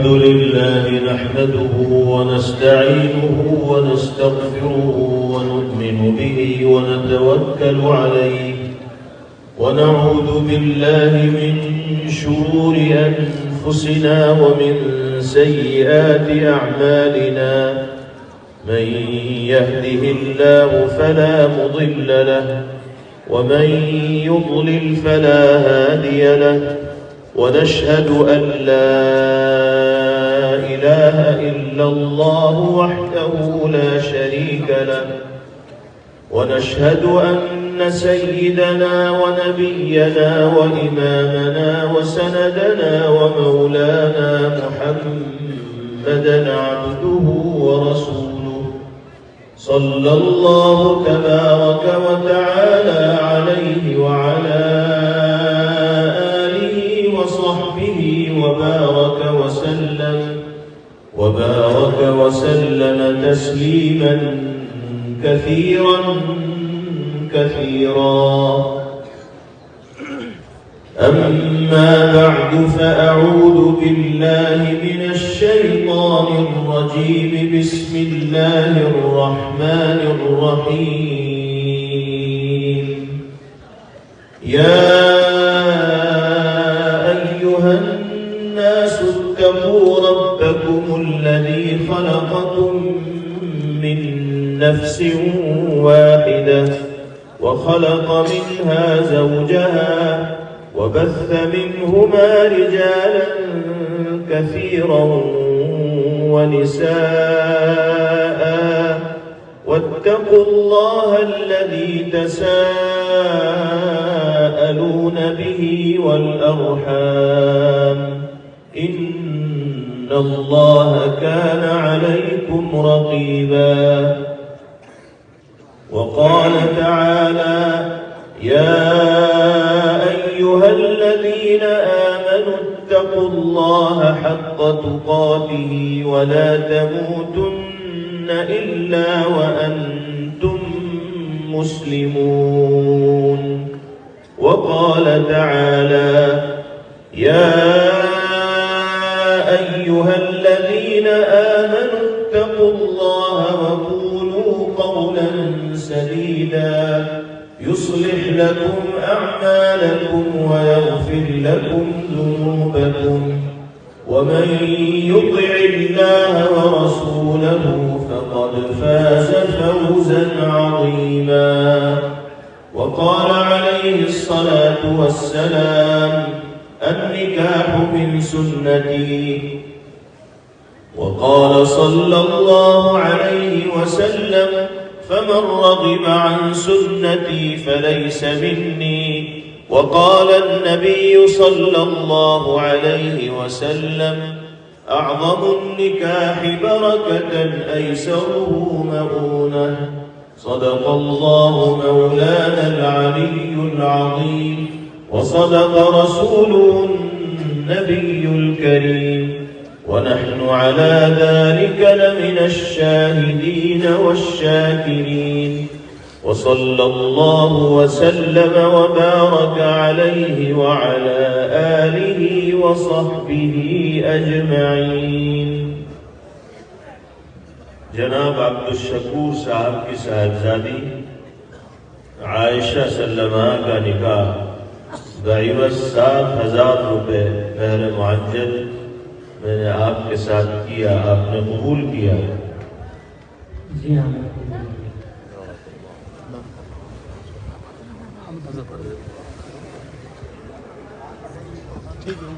الحمد لله نحمده ونستعينه ونستغفره ونؤمن به ونتوكل عليه ونعوذ بالله من شرور أنفسنا ومن سيئات أعمالنا. من يهده الله فلا مضل له ومن يضلل فلا هادي له. ونشهد أن لا إله إلا الله وحده لا شريك له. ونشهد أن سيدنا ونبينا وإمامنا وسندنا ومولانا محمدا عبده ورسوله صلى الله تبارك وتعالى عليه وعلى آله وصحبه وبارك وسلم تسليما كثيرا. أما بعد فأعوذ بالله من الشيطان الرجيم. بسم الله الرحمن الرحيم. يا أيها الناس اتقوا ربكم الذي خلقكم من نفس واحدة وخلق منها زوجها وبث منهما رجالا كثيرا ونساء واتقوا الله الذي تساءلون به والأرحام إن الله كان عليكم رقيبا. وقال تعالى يا أيها الذين آمنوا اتقوا الله حق تقاته ولا تموتن إلا وأنتم مسلمون. وقال تعالى يا أيها الذين آمنوا اتقوا الله وقولوا قولا سديدا يصلح لكم أعمالكم ويغفر لكم ذنوبكم ومن يطع الله ورسوله فقد فاز فوزا عظيما. وقال عليه الصلاة والسلام النكاح من سنتي. وقال صلى الله عليه وسلم فمن رغب عن سنتي فليس مني. وقال النبي صلى الله عليه وسلم أعظم النكاح بركة أيسره مؤونة. صدق الله مولانا العلي العظيم وصدق رسوله النبي الكريم ونحن على ذلك لمن الشاهدين والشاكرين. وصلى الله وسلم وبارك عليه وعلى آله وصحبه أجمعين. जनाब अब्दुल साहब की साहिबजादी आयशा सल्लमा का निकाह गरीबत 7,000 रुपये मेहर मुअज्जल मैंने आपके साथ किया, आपने कबूल किया। जी हाँ। ठीक है।